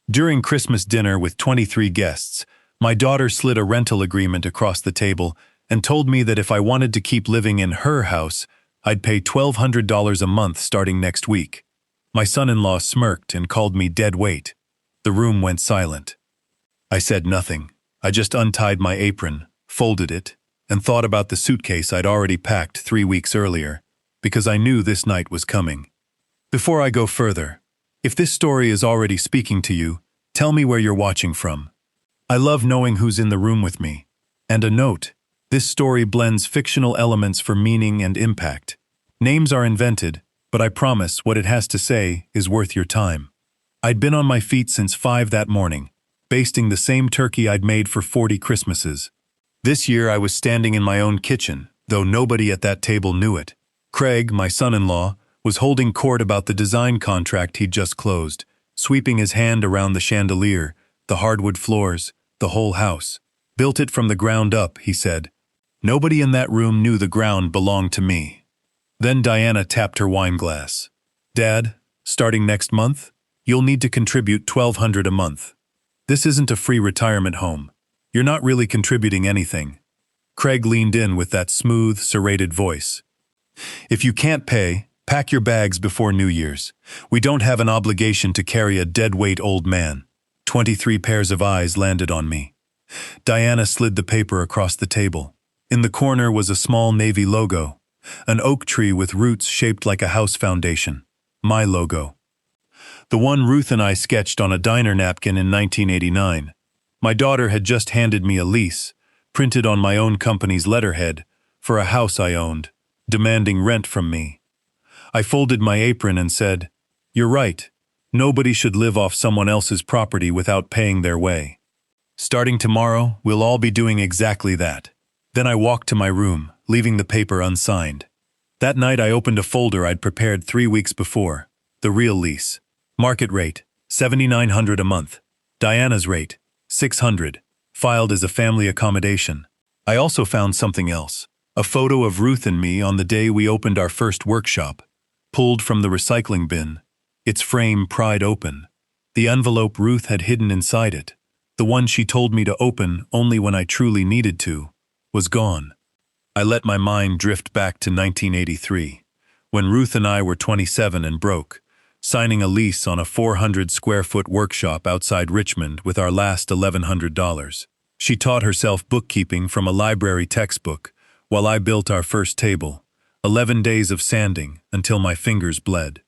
During Christmas dinner with 23 guests, my daughter slid a rental agreement across the table and told me that if I wanted to keep living in her house, I'd pay $1,200 a month starting next week. My son-in-law smirked and called me dead weight. The room went silent. I said nothing. I just untied my apron, folded it, and thought about the suitcase I'd already packed 3 weeks earlier, because I knew this night was coming. Before I go further, if this story is already speaking to you, tell me where you're watching from. I love knowing who's in the room with me. And a note, this story blends fictional elements for meaning and impact. Names are invented, but I promise what it has to say is worth your time. I'd been on my feet since 5 that morning, basting the same turkey I'd made for 40 Christmases. This year I was standing in my own kitchen, though nobody at that table knew it. Craig, my son-in-law, was holding court about the design contract he'd just closed, sweeping his hand around the chandelier, the hardwood floors, the whole house. Built it from the ground up, he said. Nobody in that room knew the ground belonged to me. Then Diana tapped her wine glass. Dad, starting next month, you'll need to contribute $1,200 a month. This isn't a free retirement home. You're not really contributing anything. Craig leaned in with that smooth, serrated voice. If you can't pay, pack your bags before New Year's. We don't have an obligation to carry a dead-weight old man. 23 pairs of eyes landed on me. Diana slid the paper across the table. In the corner was a small navy logo, an oak tree with roots shaped like a house foundation. My logo. The one Ruth and I sketched on a diner napkin in 1989. My daughter had just handed me a lease, printed on my own company's letterhead, for a house I owned, demanding rent from me. I folded my apron and said, "You're right. Nobody should live off someone else's property without paying their way. Starting tomorrow, we'll all be doing exactly that." Then I walked to my room, leaving the paper unsigned. That night I opened a folder I'd prepared 3 weeks before. The real lease. Market rate, $7,900 a month. Diana's rate, $600, filed as a family accommodation. I also found something else. A photo of Ruth and me on the day we opened our first workshop. Pulled from the recycling bin, its frame pried open. The envelope Ruth had hidden inside it, the one she told me to open only when I truly needed to, was gone. I let my mind drift back to 1983, when Ruth and I were 27 and broke, signing a lease on a 400-square-foot workshop outside Richmond with our last $1,100. She taught herself bookkeeping from a library textbook, while I built our first table. 11 days of sanding until my fingers bled.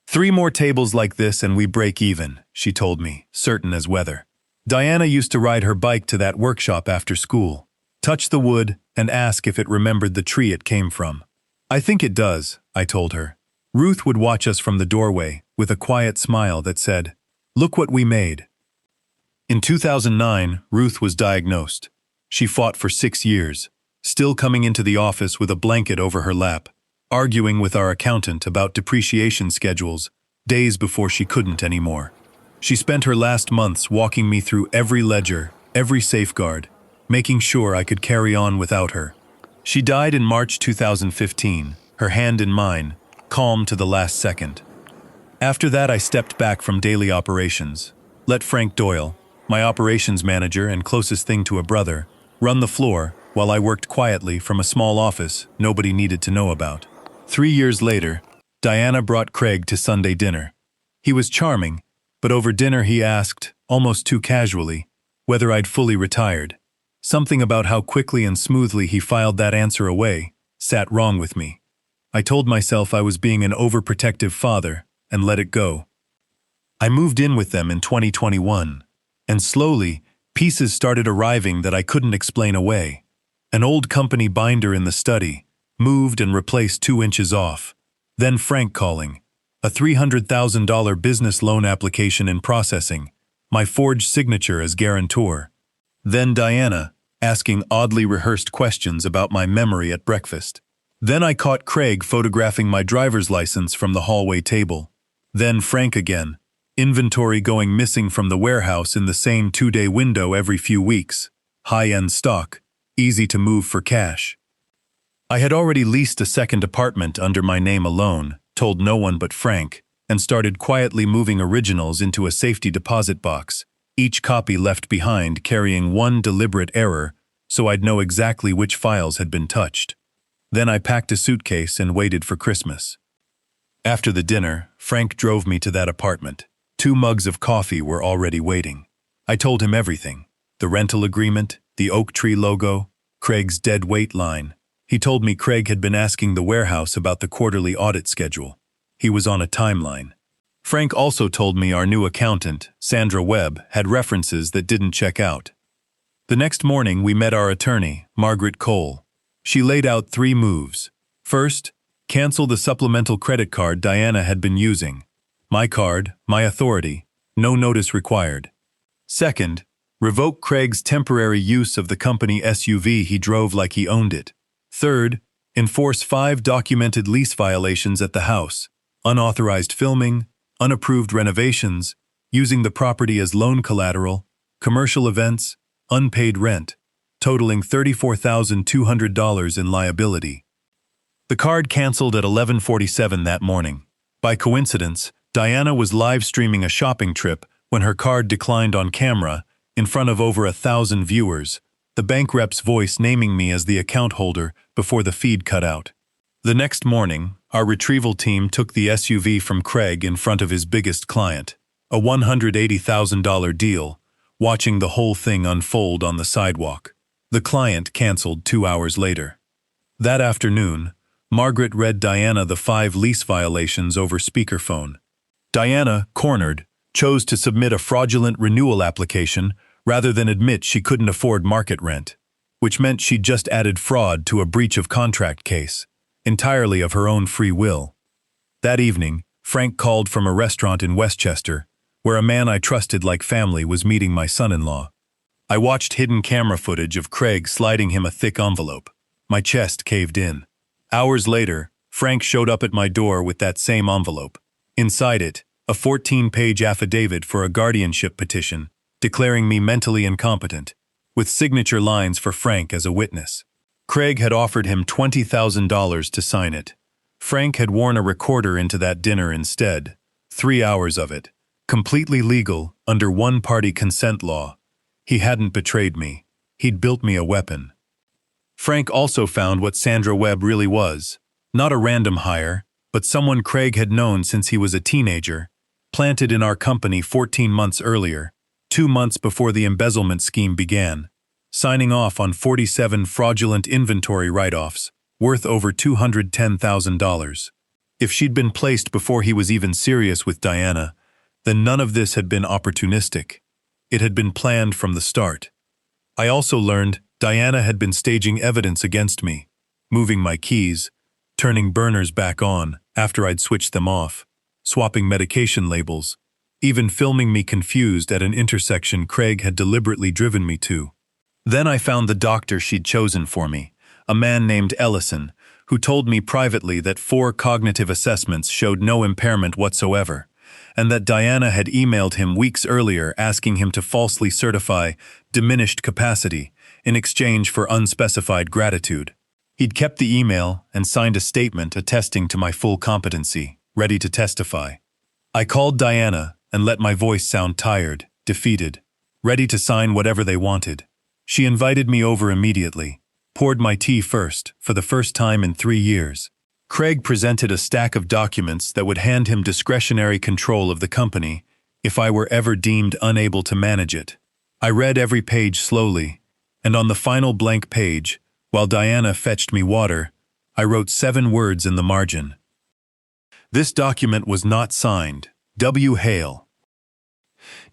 3 more tables like this and we break even, she told me, certain as weather. Diana used to ride her bike to that workshop after school, touch the wood, and ask if it remembered the tree it came from. I think it does, I told her. Ruth would watch us from the doorway with a quiet smile that said, "Look what we made." In 2009, Ruth was diagnosed. She fought for 6 years. Still coming into the office with a blanket over her lap, arguing with our accountant about depreciation schedules, days before she couldn't anymore. She spent her last months walking me through every ledger, every safeguard, making sure I could carry on without her. She died in March 2015, her hand in mine, calm to the last second. After that, I stepped back from daily operations, let Frank Doyle, my operations manager and closest thing to a brother, run the floor, while I worked quietly from a small office nobody needed to know about. 3 years later, Diana brought Craig to Sunday dinner. He was charming, but over dinner he asked, almost too casually, whether I'd fully retired. Something about how quickly and smoothly he filed that answer away sat wrong with me. I told myself I was being an overprotective father and let it go. I moved in with them in 2021, and slowly, pieces started arriving that I couldn't explain away. An old company binder in the study, moved and replaced 2 inches off. Then Frank calling. A $300,000 business loan application in processing. My forged signature as guarantor. Then Diana, asking oddly rehearsed questions about my memory at breakfast. Then I caught Craig photographing my driver's license from the hallway table. Then Frank again. Inventory going missing from the warehouse in the same 2-day window every few weeks. High-end stock. Easy to move for cash. I had already leased a second apartment under my name alone, told no one but Frank, and started quietly moving originals into a safety deposit box, each copy left behind carrying one deliberate error so I'd know exactly which files had been touched. Then I packed a suitcase and waited for Christmas. After the dinner, Frank drove me to that apartment. 2 mugs of coffee were already waiting. I told him everything: the rental agreement, the oak tree logo, Craig's dead weight line. He told me Craig had been asking the warehouse about the quarterly audit schedule. He was on a timeline. Frank also told me our new accountant, Sandra Webb, had references that didn't check out. The next morning, we met our attorney, Margaret Cole. She laid out 3 moves. First, cancel the supplemental credit card Diana had been using. My card, my authority, no notice required. Second, revoke Craig's temporary use of the company SUV he drove like he owned it. Third, enforce 5 documented lease violations at the house: unauthorized filming, unapproved renovations, using the property as loan collateral, commercial events, unpaid rent, totaling $34,200 in liability. The card canceled at 11:47 that morning. By coincidence, Diana was live streaming a shopping trip when her card declined on camera in front of over 1,000 viewers, the bank rep's voice naming me as the account holder before the feed cut out. The next morning, our retrieval team took the SUV from Craig in front of his biggest client, a $180,000 deal, watching the whole thing unfold on the sidewalk. The client canceled 2 hours later. That afternoon, Margaret read Diana the 5 lease violations over speakerphone. Diana, cornered, chose to submit a fraudulent renewal application rather than admit she couldn't afford market rent, which meant she'd just added fraud to a breach of contract case, entirely of her own free will. That evening, Frank called from a restaurant in Westchester, where a man I trusted like family was meeting my son-in-law. I watched hidden camera footage of Craig sliding him a thick envelope. My chest caved in. Hours later, Frank showed up at my door with that same envelope. Inside it, a 14-page affidavit for a guardianship petition, declaring me mentally incompetent, with signature lines for Frank as a witness. Craig had offered him $20,000 to sign it. Frank had worn a recorder into that dinner instead, 3 hours of it, completely legal under one-party consent law. He hadn't betrayed me. He'd built me a weapon. Frank also found what Sandra Webb really was, not a random hire, but someone Craig had known since he was a teenager, planted in our company 14 months earlier, 2 months before the embezzlement scheme began, signing off on 47 fraudulent inventory write-offs, worth over $210,000. If she'd been placed before he was even serious with Diana, then none of this had been opportunistic. It had been planned from the start. I also learned Diana had been staging evidence against me, moving my keys, turning burners back on after I'd switched them off, swapping medication labels, even filming me confused at an intersection Craig had deliberately driven me to. Then I found the doctor she'd chosen for me, a man named Ellison, who told me privately that 4 cognitive assessments showed no impairment whatsoever, and that Diana had emailed him weeks earlier asking him to falsely certify diminished capacity in exchange for unspecified gratitude. He'd kept the email and signed a statement attesting to my full competency, ready to testify. I called Diana and let my voice sound tired, defeated, ready to sign whatever they wanted. She invited me over immediately, poured my tea first, for the first time in 3 years. Craig presented a stack of documents that would hand him discretionary control of the company if I were ever deemed unable to manage it. I read every page slowly, and on the final blank page, while Diana fetched me water, I wrote 7 words in the margin. This document was not signed. W. Hale.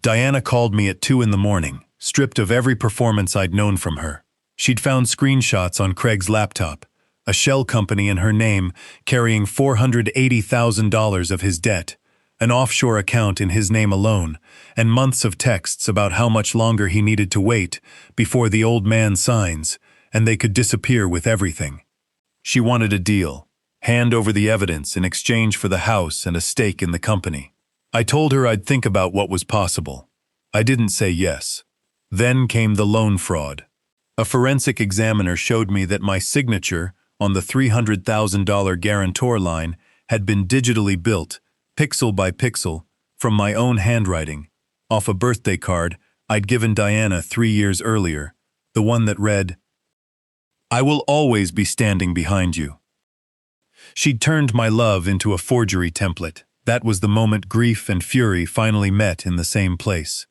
Diana called me at 2 in the morning, stripped of every performance I'd known from her. She'd found screenshots on Craig's laptop, a shell company in her name carrying $480,000 of his debt, an offshore account in his name alone, and months of texts about how much longer he needed to wait before the old man signs, and they could disappear with everything. She wanted a deal, hand over the evidence in exchange for the house and a stake in the company. I told her I'd think about what was possible. I didn't say yes. Then came the loan fraud. A forensic examiner showed me that my signature on the $300,000 guarantor line had been digitally built pixel by pixel, from my own handwriting, off a birthday card I'd given Diana 3 years earlier, the one that read, "I will always be standing behind you." She'd turned my love into a forgery template. That was the moment grief and fury finally met in the same place.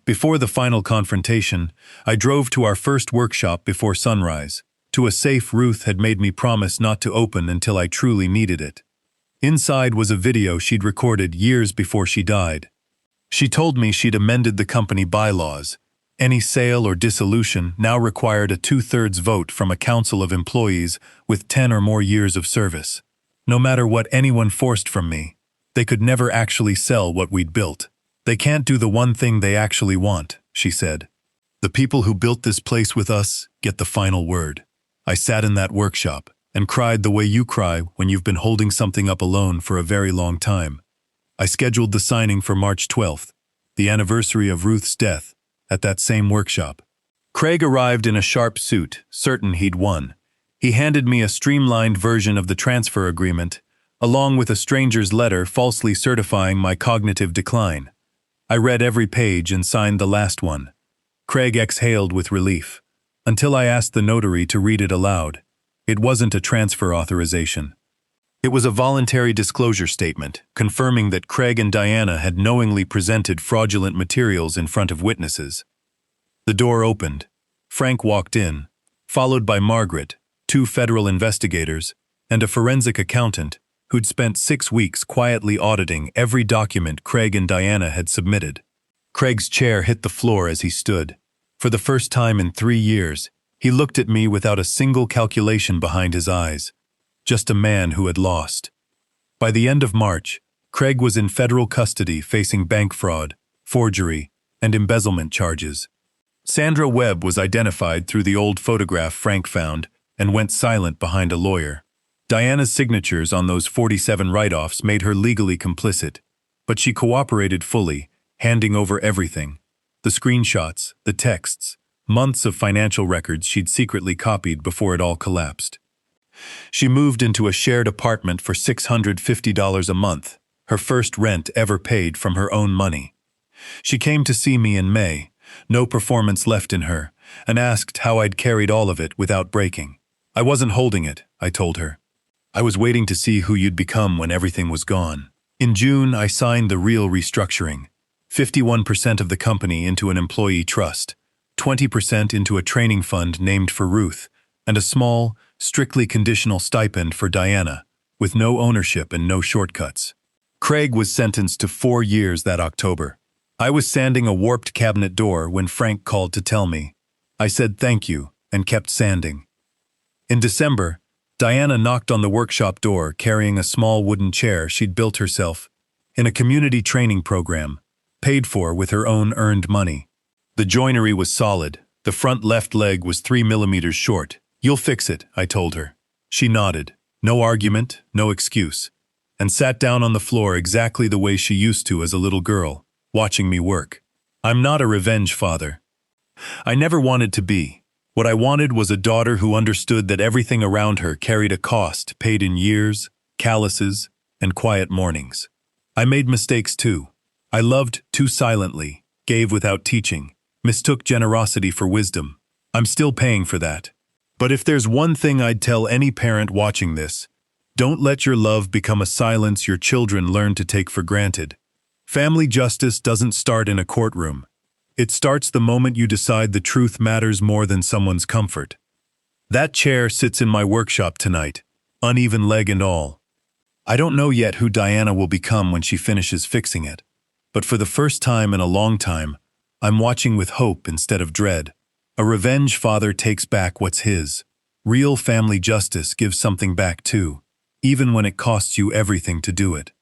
Before the final confrontation, I drove to our first workshop before sunrise, to a safe Ruth had made me promise not to open until I truly needed it. Inside was a video she'd recorded years before she died. She told me she'd amended the company bylaws. Any sale or dissolution now required a 2/3 vote from a council of employees with 10 or more years of service. No matter what anyone forced from me, they could never actually sell what we'd built. They can't do the one thing they actually want, she said. The people who built this place with us get the final word. I sat in that workshop and cried the way you cry when you've been holding something up alone for a very long time. I scheduled the signing for March 12th, the anniversary of Ruth's death, at that same workshop. Craig arrived in a sharp suit, certain he'd won. He handed me a streamlined version of the transfer agreement, along with a stranger's letter falsely certifying my cognitive decline. I read every page and signed the last one. Craig exhaled with relief, until I asked the notary to read it aloud. It wasn't a transfer authorization. It was a voluntary disclosure statement, confirming that Craig and Diana had knowingly presented fraudulent materials in front of witnesses. The door opened. Frank walked in, followed by Margaret, 2 federal investigators, and a forensic accountant who'd spent 6 weeks quietly auditing every document Craig and Diana had submitted. Craig's chair hit the floor as he stood. For the first time in 3 years, he looked at me without a single calculation behind his eyes. Just a man who had lost. By the end of March, Craig was in federal custody facing bank fraud, forgery, and embezzlement charges. Sandra Webb was identified through the old photograph Frank found and went silent behind a lawyer. Diana's signatures on those 47 write-offs made her legally complicit, but she cooperated fully, handing over everything. The screenshots, the texts, months of financial records she'd secretly copied before it all collapsed. She moved into a shared apartment for $650 a month, her first rent ever paid from her own money. She came to see me in May, no performance left in her, and asked how I'd carried all of it without breaking. I wasn't holding it, I told her. I was waiting to see who you'd become when everything was gone. In June, I signed the real restructuring. 51% of the company into an employee trust, 20% into a training fund named for Ruth, and a small, strictly conditional stipend for Diana, with no ownership and no shortcuts. Craig was sentenced to 4 years that October. I was sanding a warped cabinet door when Frank called to tell me. I said thank you and kept sanding. In December, Diana knocked on the workshop door carrying a small wooden chair she'd built herself in a community training program, paid for with her own earned money. The joinery was solid. The front left leg was 3 millimeters short. You'll fix it, I told her. She nodded. No argument, no excuse, and sat down on the floor exactly the way she used to as a little girl, watching me work. I'm not a revenge father. I never wanted to be. What I wanted was a daughter who understood that everything around her carried a cost paid in years, calluses, and quiet mornings. I made mistakes too. I loved too silently, gave without teaching, mistook generosity for wisdom. I'm still paying for that. But if there's one thing I'd tell any parent watching this, don't let your love become a silence your children learn to take for granted. Family justice doesn't start in a courtroom. It starts the moment you decide the truth matters more than someone's comfort. That chair sits in my workshop tonight, uneven leg and all. I don't know yet who Diana will become when she finishes fixing it, but for the first time in a long time, I'm watching with hope instead of dread. A revenge father takes back what's his. Real family justice gives something back too, even when it costs you everything to do it.